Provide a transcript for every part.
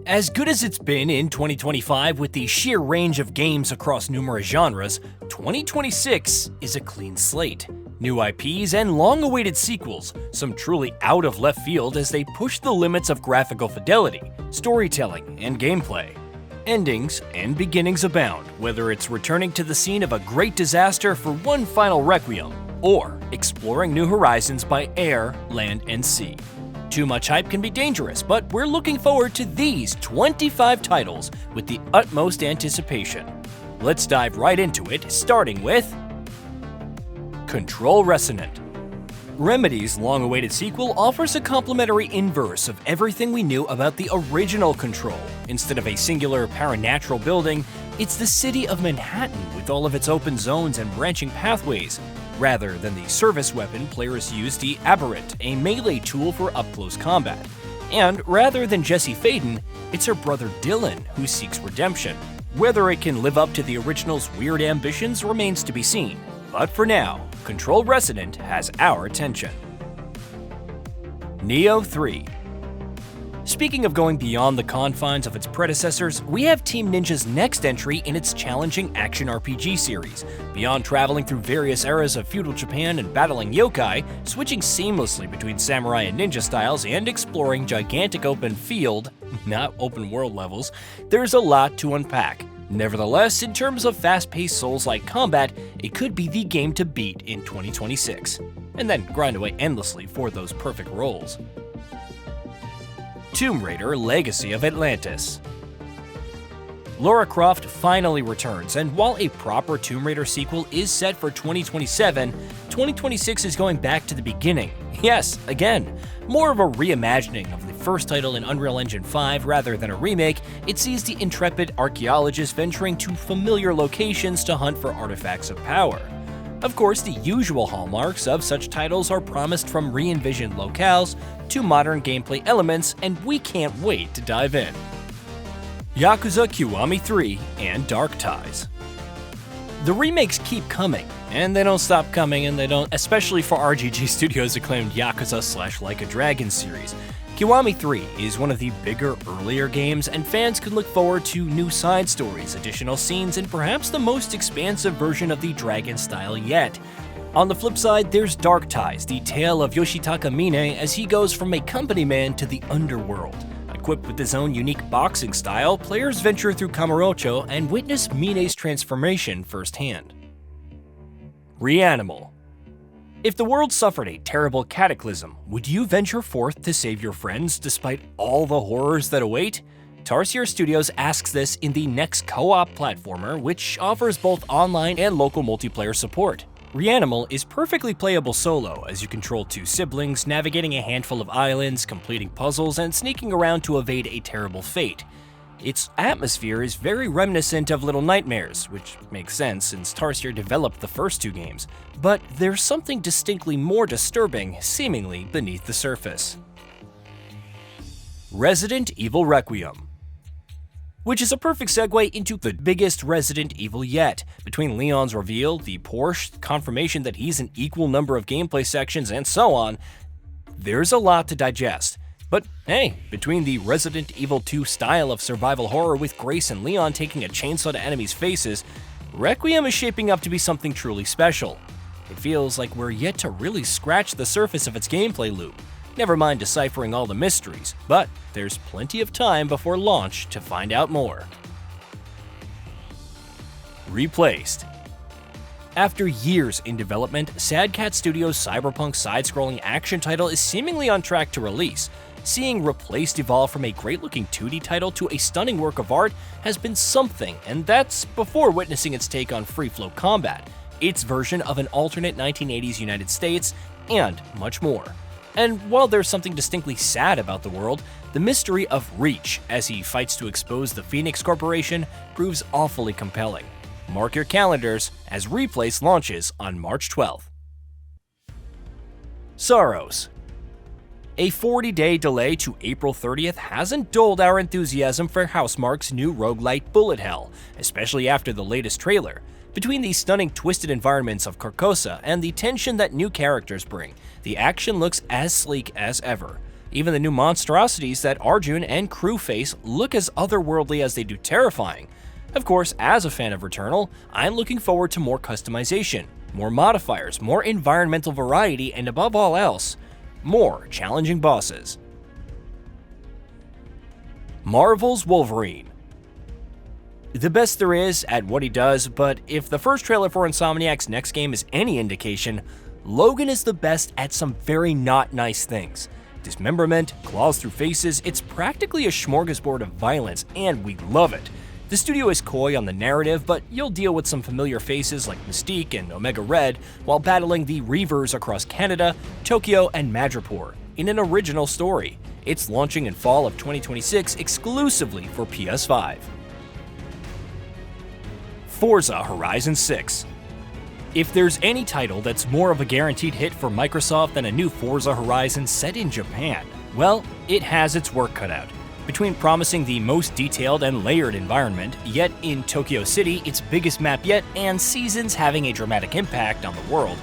As good as it's been in 2025 with the sheer range of games across numerous genres, 2026 is a clean slate. New IPs and long-awaited sequels, some truly out of left field as they push the limits of graphical fidelity, storytelling, and gameplay. Endings and beginnings abound, whether it's returning to the scene of a great disaster for one final requiem, or exploring new horizons by air, land, and sea. Too much hype can be dangerous, but we're looking forward to these 25 titles with the utmost anticipation. Let's dive right into it, starting with Control Resonant. Remedy's long-awaited sequel offers a complimentary inverse of everything we knew about the original Control. Instead of a singular paranatural building, it's the city of Manhattan with all of its open zones and branching pathways. Rather than the service weapon, players use the Aberrant, a melee tool for up-close combat. And rather than Jesse Faden, it's her brother Dylan who seeks redemption. Whether it can live up to the original's weird ambitions remains to be seen. But for now, Control Resonant has our attention. Nioh 3. Speaking of going beyond the confines of its predecessors, we have Team Ninja's next entry in its challenging action RPG series. Beyond traveling through various eras of feudal Japan and battling yokai, switching seamlessly between samurai and ninja styles, and exploring gigantic open field, not open world levels, there's a lot to unpack. Nevertheless, in terms of fast-paced Souls-like combat, it could be the game to beat in 2026, and then grind away endlessly for those perfect rolls. Tomb Raider: Legacy of Atlantis. Lara Croft finally returns, and while a proper Tomb Raider sequel is set for 2027, 2026 is going back to the beginning. Yes, again, more of a reimagining of the first title in Unreal Engine 5 rather than a remake. It sees the intrepid archaeologist venturing to familiar locations to hunt for artifacts of power. Of course, the usual hallmarks of such titles are promised from re-envisioned locales to modern gameplay elements, and we can't wait to dive in. Yakuza Kiwami 3 and Dark Ties. The remakes keep coming, and they don't stop coming, and they don't, especially for RGG Studios' acclaimed Yakuza / Like a Dragon series. Kiwami 3 is one of the bigger, earlier games, and fans can look forward to new side stories, additional scenes, and perhaps the most expansive version of the Dragon style yet. On the flip side, there's Dark Ties, the tale of Yoshitaka Mine as he goes from a company man to the underworld. Equipped with his own unique boxing style, players venture through Kamurocho and witness Mine's transformation firsthand. Reanimal. If the world suffered a terrible cataclysm, would you venture forth to save your friends despite all the horrors that await? Tarsier Studios asks this in the next co-op platformer, which offers both online and local multiplayer support. Reanimal is perfectly playable solo as you control two siblings, navigating a handful of islands, completing puzzles, and sneaking around to evade a terrible fate. Its atmosphere is very reminiscent of Little Nightmares, which makes sense since Tarsier developed the first two games, but there's something distinctly more disturbing seemingly beneath the surface. Resident Evil Requiem. Which is a perfect segue into the biggest Resident Evil yet. Between Leon's reveal, the Porsche, confirmation that he's an equal number of gameplay sections, and so on, there's a lot to digest. But hey, between the Resident Evil 2 style of survival horror with Grace and Leon taking a chainsaw to enemies' faces, Requiem is shaping up to be something truly special. It feels like we're yet to really scratch the surface of its gameplay loop. Never mind deciphering all the mysteries, but there's plenty of time before launch to find out more. Replaced. After years in development, Sad Cat Studios' cyberpunk side-scrolling action title is seemingly on track to release. Seeing Replaced evolve from a great-looking 2D title to a stunning work of art has been something, and that's before witnessing its take on free-flow combat, its version of an alternate 1980s United States, and much more. And while there's something distinctly sad about the world, the mystery of Reach, as he fights to expose the Phoenix Corporation, proves awfully compelling. Mark your calendars as Replace launches on March 12th. Sorrows. A 40-day delay to April 30th hasn't dulled our enthusiasm for Housemarque's new roguelike Bullet Hell, especially after the latest trailer. Between the stunning twisted environments of Carcosa and the tension that new characters bring, the action looks as sleek as ever. Even the new monstrosities that Arjun and crew face look as otherworldly as they do terrifying. Of course, as a fan of Returnal, I'm looking forward to more customization, more modifiers, more environmental variety, and above all else, more challenging bosses. Marvel's Wolverine. The best there is at what he does, but if the first trailer for Insomniac's next game is any indication, Logan is the best at some very not nice things. Dismemberment, claws through faces, it's practically a smorgasbord of violence, and we love it. The studio is coy on the narrative, but you'll deal with some familiar faces like Mystique and Omega Red while battling the Reavers across Canada, Tokyo, and Madripoor in an original story. It's launching in fall of 2026 exclusively for PS5. Forza Horizon 6. If there's any title that's more of a guaranteed hit for Microsoft than a new Forza Horizon set in Japan, well, it has its work cut out. Between promising the most detailed and layered environment, yet in Tokyo City, its biggest map yet, and seasons having a dramatic impact on the world,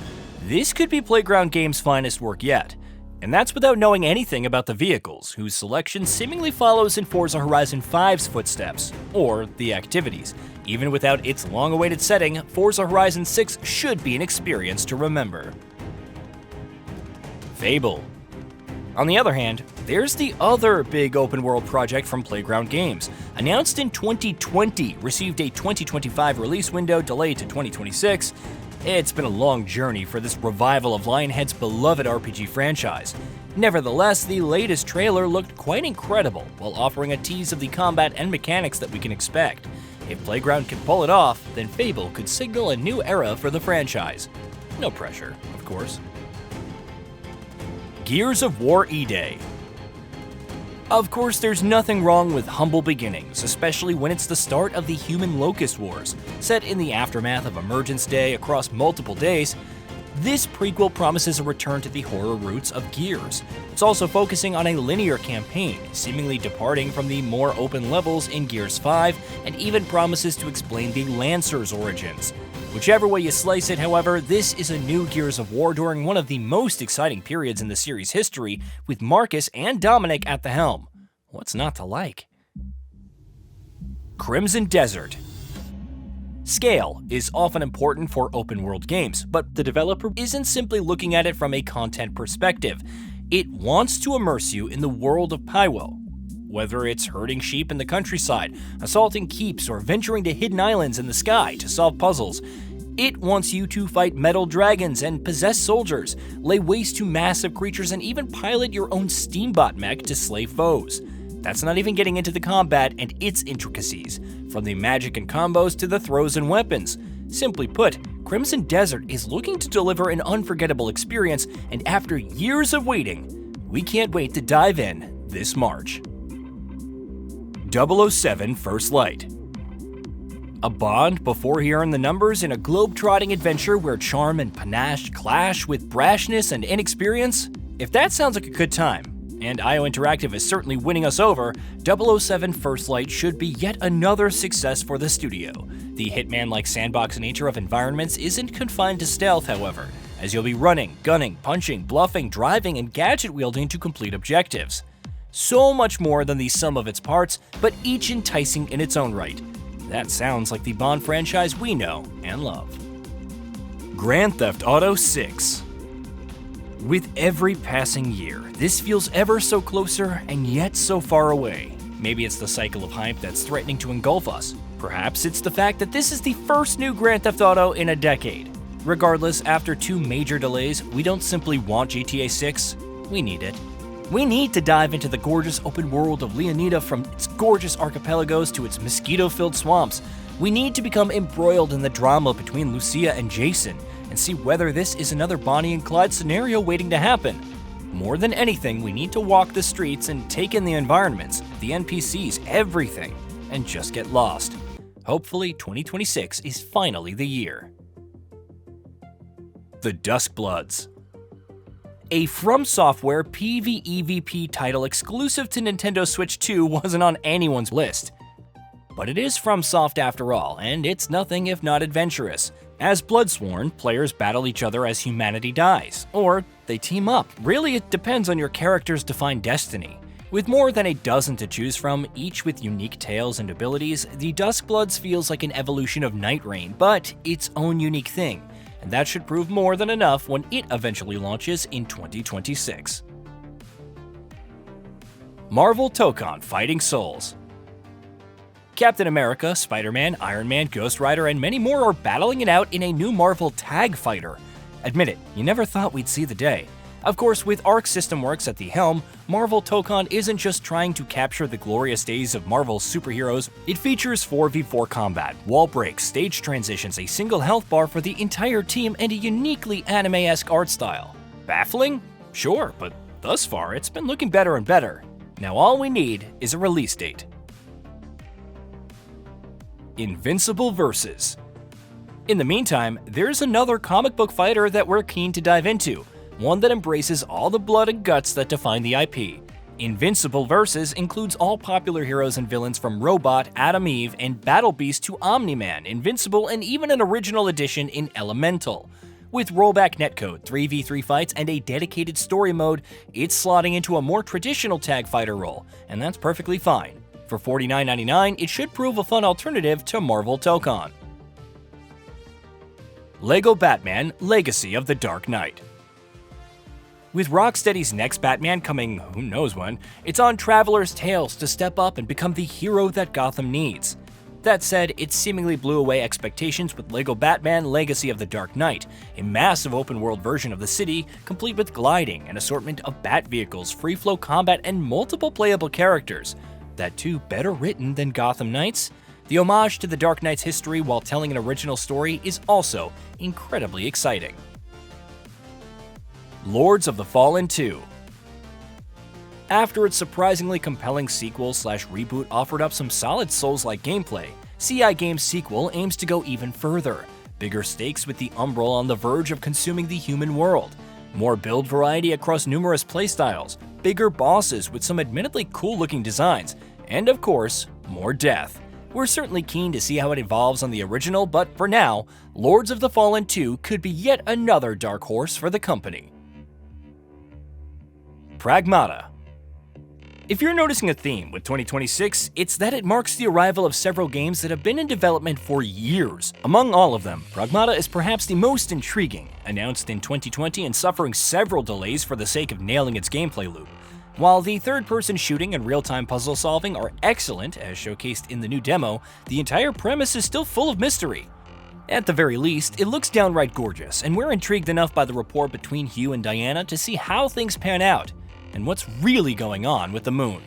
this could be Playground Games' finest work yet. And that's without knowing anything about the vehicles, whose selection seemingly follows in Forza Horizon 5's footsteps, or the activities. Even without its long-awaited setting, Forza Horizon 6 should be an experience to remember. Fable. On the other hand, there's the other big open-world project from Playground Games. Announced in 2020, received a 2025 release window delayed to 2026. It's been a long journey for this revival of Lionhead's beloved RPG franchise. Nevertheless, the latest trailer looked quite incredible, while offering a tease of the combat and mechanics that we can expect. If Playground can pull it off, then Fable could signal a new era for the franchise. No pressure, of course. Gears of War E-Day. Of course, there's nothing wrong with humble beginnings, especially when it's the start of the Human Locust Wars. Set in the aftermath of Emergence Day across multiple days, this prequel promises a return to the horror roots of Gears. It's also focusing on a linear campaign, seemingly departing from the more open levels in Gears 5, and even promises to explain the Lancer's origins. Whichever way you slice it, however, this is a new Gears of War during one of the most exciting periods in the series' history, with Marcus and Dominic at the helm. What's not to like? Crimson Desert. Scale is often important for open-world games, but the developer isn't simply looking at it from a content perspective. It wants to immerse you in the world of Paiwo. Whether it's herding sheep in the countryside, assaulting keeps, or venturing to hidden islands in the sky to solve puzzles, it wants you to fight metal dragons and possess soldiers, lay waste to massive creatures, and even pilot your own steambot mech to slay foes. That's not even getting into the combat and its intricacies, from the magic and combos to the throws and weapons. Simply put, Crimson Desert is looking to deliver an unforgettable experience, and after years of waiting, we can't wait to dive in this March. 007 First Light. A bond before he earned the numbers in a globe-trotting adventure where charm and panache clash with brashness and inexperience? If that sounds like a good time, and IO Interactive is certainly winning us over, 007 First Light should be yet another success for the studio. The Hitman-like sandbox nature of environments isn't confined to stealth, however, as you'll be running, gunning, punching, bluffing, driving, and gadget-wielding to complete objectives. So much more than the sum of its parts, but each enticing in its own right. That sounds like the Bond franchise we know and love. Grand Theft Auto 6. With every passing year, this feels ever so closer and yet so far away. Maybe it's the cycle of hype that's threatening to engulf us. Perhaps it's the fact that this is the first new Grand Theft Auto in a decade. Regardless, after 2 major delays, we don't simply want GTA 6, we need it. We need to dive into the gorgeous open world of Leonida, from its gorgeous archipelagos to its mosquito-filled swamps. We need to become embroiled in the drama between Lucia and Jason, and see whether this is another Bonnie and Clyde scenario waiting to happen. More than anything, we need to walk the streets and take in the environments, the NPCs, everything, and just get lost. Hopefully, 2026 is finally the year. The Duskbloods. A From Software PvEVP title exclusive to Nintendo Switch 2 wasn't on anyone's list. But it is FromSoft after all, and it's nothing if not adventurous. As Bloodsworn, players battle each other as humanity dies, or they team up. Really, it depends on your character's defined destiny. With more than a dozen to choose from, each with unique tales and abilities, the Duskbloods feels like an evolution of Night Rain, but its own unique thing, and that should prove more than enough when it eventually launches in 2026. Marvel Tokon Fighting Souls. Captain America, Spider-Man, Iron Man, Ghost Rider, and many more are battling it out in a new Marvel tag fighter. Admit it, you never thought we'd see the day. Of course, with Arc System Works at the helm, Marvel Tokon isn't just trying to capture the glorious days of Marvel's superheroes, it features 4v4 combat, wall breaks, stage transitions, a single health bar for the entire team, and a uniquely anime-esque art style. Baffling? Sure, but thus far it's been looking better and better. Now all we need is a release date. Invincible Versus. In the meantime, there's another comic book fighter that we're keen to dive into, one that embraces all the blood and guts that define the IP. Invincible Versus includes all popular heroes and villains from Robot, Adam Eve, and Battle Beast to Omni-Man, Invincible, and even an original edition in Elemental. With rollback netcode, 3v3 fights, and a dedicated story mode, it's slotting into a more traditional tag fighter role, and that's perfectly fine. For $49.99, it should prove a fun alternative to Marvel Tokon. LEGO Batman Legacy of the Dark Knight. With Rocksteady's next Batman coming who knows when, it's on Traveler's Tales to step up and become the hero that Gotham needs. That said, it seemingly blew away expectations with LEGO Batman Legacy of the Dark Knight, a massive open-world version of the city, complete with gliding, an assortment of bat vehicles, free-flow combat, and multiple playable characters. That too better written than Gotham Knights. The homage to the Dark Knight's history while telling an original story is also incredibly exciting. Lords of the Fallen 2. After its surprisingly compelling sequel/reboot offered up some solid Souls-like gameplay, CI Games' sequel aims to go even further. Bigger stakes with the Umbral on the verge of consuming the human world. More build variety across numerous playstyles, bigger bosses with some admittedly cool-looking designs, and of course, more death. We're certainly keen to see how it evolves on the original, but for now, Lords of the Fallen 2 could be yet another dark horse for the company. Pragmata. If you're noticing a theme with 2026, it's that it marks the arrival of several games that have been in development for years. Among all of them, Pragmata is perhaps the most intriguing, announced in 2020 and suffering several delays for the sake of nailing its gameplay loop. While the third-person shooting and real-time puzzle solving are excellent, as showcased in the new demo, the entire premise is still full of mystery. At the very least, it looks downright gorgeous, and we're intrigued enough by the rapport between Hugh and Diana to see how things pan out, and what's really going on with the moon.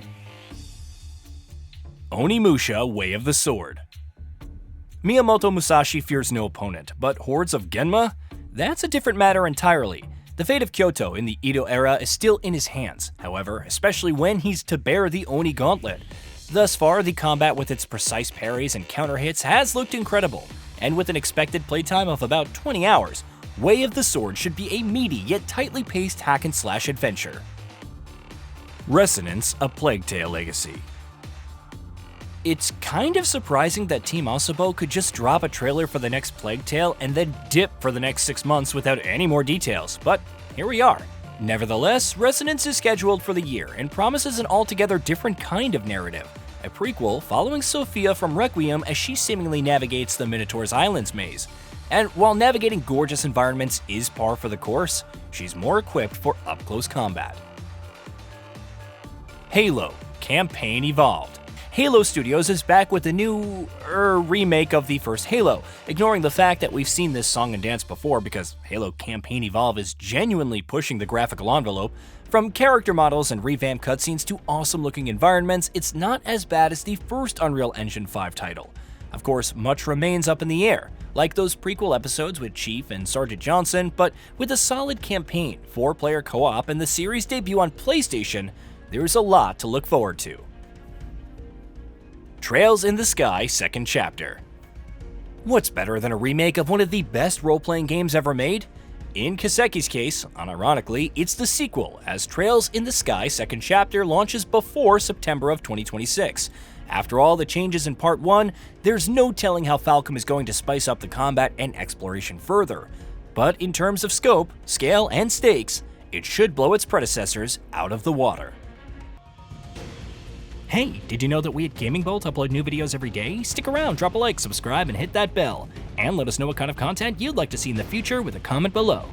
Onimusha Way of the Sword. Miyamoto Musashi fears no opponent, but hordes of Genma? That's a different matter entirely. The fate of Kyoto in the Edo era is still in his hands, however, especially when he's to bear the Oni Gauntlet. Thus far, the combat with its precise parries and counter hits has looked incredible, and with an expected playtime of about 20 hours, Way of the Sword should be a meaty yet tightly paced hack-and-slash adventure. Resonance: A Plague Tale Legacy. It's kind of surprising that Team Asobo could just drop a trailer for the next Plague Tale and then dip for the next 6 months without any more details, but here we are. Nevertheless, Resonance is scheduled for the year and promises an altogether different kind of narrative, a prequel following Sophia from Requiem as she seemingly navigates the Minotaur's Islands maze. And while navigating gorgeous environments is par for the course, she's more equipped for up-close combat. Halo: Campaign Evolved. Halo Studios is back with a new remake of the first Halo, ignoring the fact that we've seen this song and dance before because Halo Campaign Evolve is genuinely pushing the graphical envelope. From character models and revamped cutscenes to awesome-looking environments, it's not as bad as the first Unreal Engine 5 title. Of course, much remains up in the air, like those prequel episodes with Chief and Sergeant Johnson, but with a solid campaign, 4-player co-op, and the series debut on PlayStation, there's a lot to look forward to. Trails in the Sky Second Chapter. What's better than a remake of one of the best role-playing games ever made? In Kaseki's case, unironically, it's the sequel, as Trails in the Sky Second Chapter launches before September of 2026. After all the changes in Part 1, there's no telling how Falcom is going to spice up the combat and exploration further. But in terms of scope, scale, and stakes, it should blow its predecessors out of the water. Hey, did you know that we at GamingBolt upload new videos every day? Stick around, drop a like, subscribe, and hit that bell. And let us know what kind of content you'd like to see in the future with a comment below.